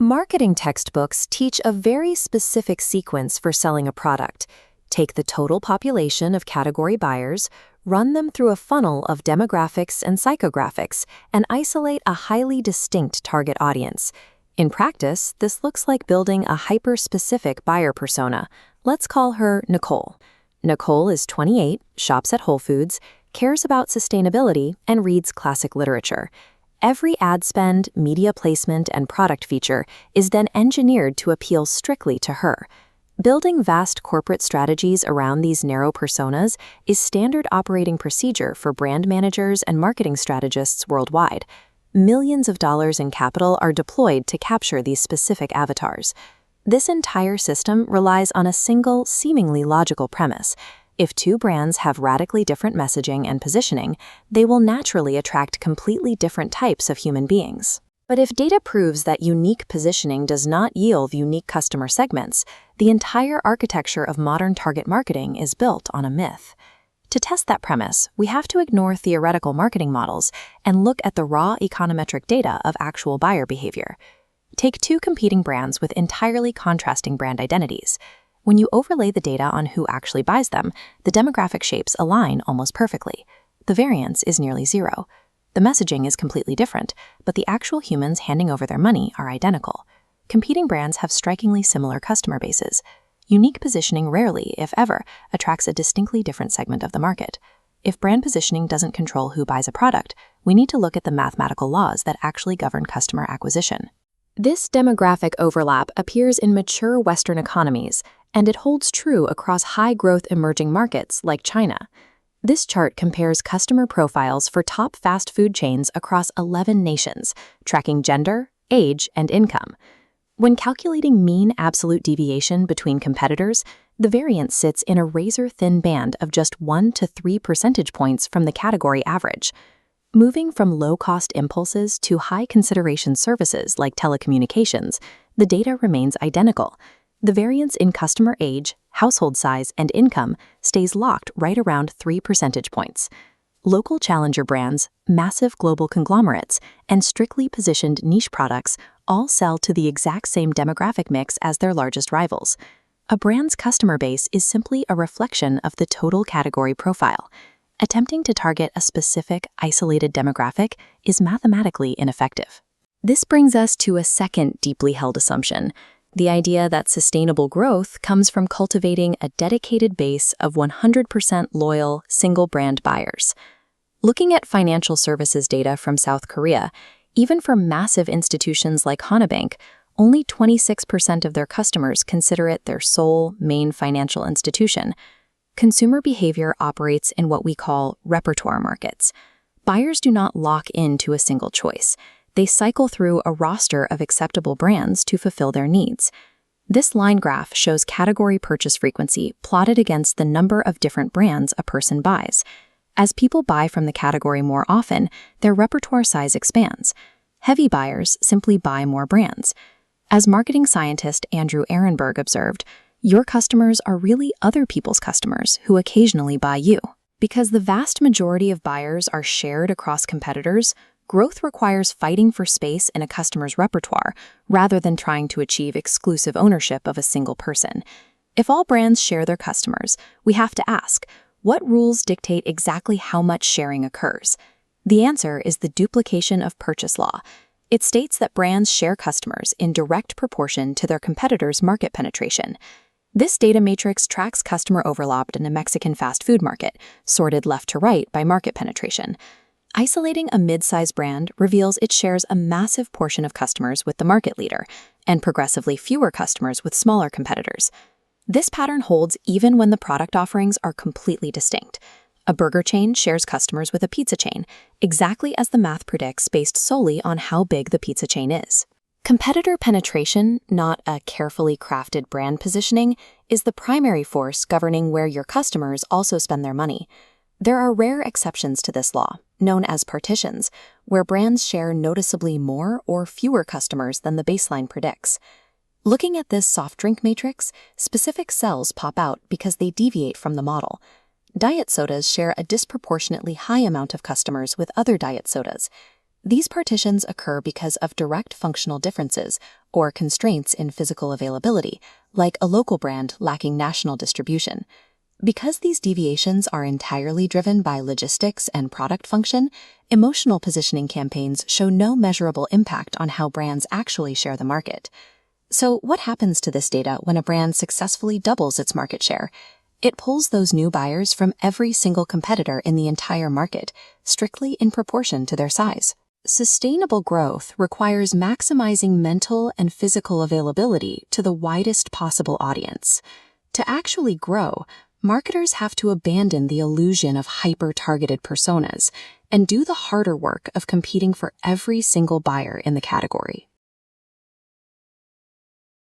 Marketing textbooks teach a very specific sequence for selling a product. Take the total population of category buyers, run them through a funnel of demographics and psychographics, and isolate a highly distinct target audience. In practice, this looks like building a hyper-specific buyer persona. Let's call her Nicole. Nicole is 28, shops at Whole Foods, cares about sustainability, and reads classic literature. Every ad spend, media placement, and product feature is then engineered to appeal strictly to her. Building vast corporate strategies around these narrow personas is standard operating procedure for brand managers and marketing strategists worldwide. Millions of dollars in capital are deployed to capture these specific avatars. This entire system relies on a single, seemingly logical premise. If two brands have radically different messaging and positioning, they will naturally attract completely different types of human beings. But if data proves that unique positioning does not yield unique customer segments, the entire architecture of modern target marketing is built on a myth. To test that premise, we have to ignore theoretical marketing models and look at the raw econometric data of actual buyer behavior. Take two competing brands with entirely contrasting brand identities. When you overlay the data on who actually buys them, the demographic shapes align almost perfectly. The variance is nearly zero. The messaging is completely different, but the actual humans handing over their money are identical. Competing brands have strikingly similar customer bases. Unique positioning rarely, if ever, attracts a distinctly different segment of the market. If brand positioning doesn't control who buys a product, we need to look at the mathematical laws that actually govern customer acquisition. This demographic overlap appears in mature Western economies, and it holds true across high-growth emerging markets like China. This chart compares customer profiles for top fast food chains across 11 nations, tracking gender, age, and income. When calculating mean absolute deviation between competitors, the variance sits in a razor-thin band of just 1 to 3 percentage points from the category average. Moving from low-cost impulses to high-consideration services like telecommunications, the data remains identical. The variance in customer age, household size, and income stays locked right around 3 percentage points. Local challenger brands, massive global conglomerates, and strictly positioned niche products all sell to the exact same demographic mix as their largest rivals. A brand's customer base is simply a reflection of the total category profile. Attempting to target a specific, isolated demographic is mathematically ineffective. This brings us to a second deeply held assumption, the idea that sustainable growth comes from cultivating a dedicated base of 100% loyal, single-brand buyers. Looking at financial services data from South Korea, even for massive institutions like Hana Bank, only 26% of their customers consider it their sole, main financial institution. Consumer behavior operates in what we call repertoire markets. Buyers do not lock into a single choice. They cycle through a roster of acceptable brands to fulfill their needs. This line graph shows category purchase frequency plotted against the number of different brands a person buys. As people buy from the category more often, their repertoire size expands. Heavy buyers simply buy more brands. As marketing scientist Andrew Ehrenberg observed, your customers are really other people's customers who occasionally buy you. Because the vast majority of buyers are shared across competitors, growth requires fighting for space in a customer's repertoire rather than trying to achieve exclusive ownership of a single person. If all brands share their customers, we have to ask, what rules dictate exactly how much sharing occurs? The answer is the duplication of purchase law. It states that brands share customers in direct proportion to their competitors' market penetration. This data matrix tracks customer overlap in a Mexican fast food market, sorted left to right by market penetration. Isolating a mid-size brand reveals it shares a massive portion of customers with the market leader, and progressively fewer customers with smaller competitors. This pattern holds even when the product offerings are completely distinct. A burger chain shares customers with a pizza chain, exactly as the math predicts based solely on how big the pizza chain is. Competitor penetration, not a carefully crafted brand positioning, is the primary force governing where your customers also spend their money. There are rare exceptions to this law, known as partitions, where brands share noticeably more or fewer customers than the baseline predicts. Looking at this soft drink matrix, specific cells pop out because they deviate from the model. Diet sodas share a disproportionately high amount of customers with other diet sodas. These partitions occur because of direct functional differences or constraints in physical availability, like a local brand lacking national distribution. Because these deviations are entirely driven by logistics and product function, emotional positioning campaigns show no measurable impact on how brands actually share the market. So, what happens to this data when a brand successfully doubles its market share? It pulls those new buyers from every single competitor in the entire market, strictly in proportion to their size. Sustainable growth requires maximizing mental and physical availability to the widest possible audience. To actually grow, marketers have to abandon the illusion of hyper-targeted personas and do the harder work of competing for every single buyer in the category.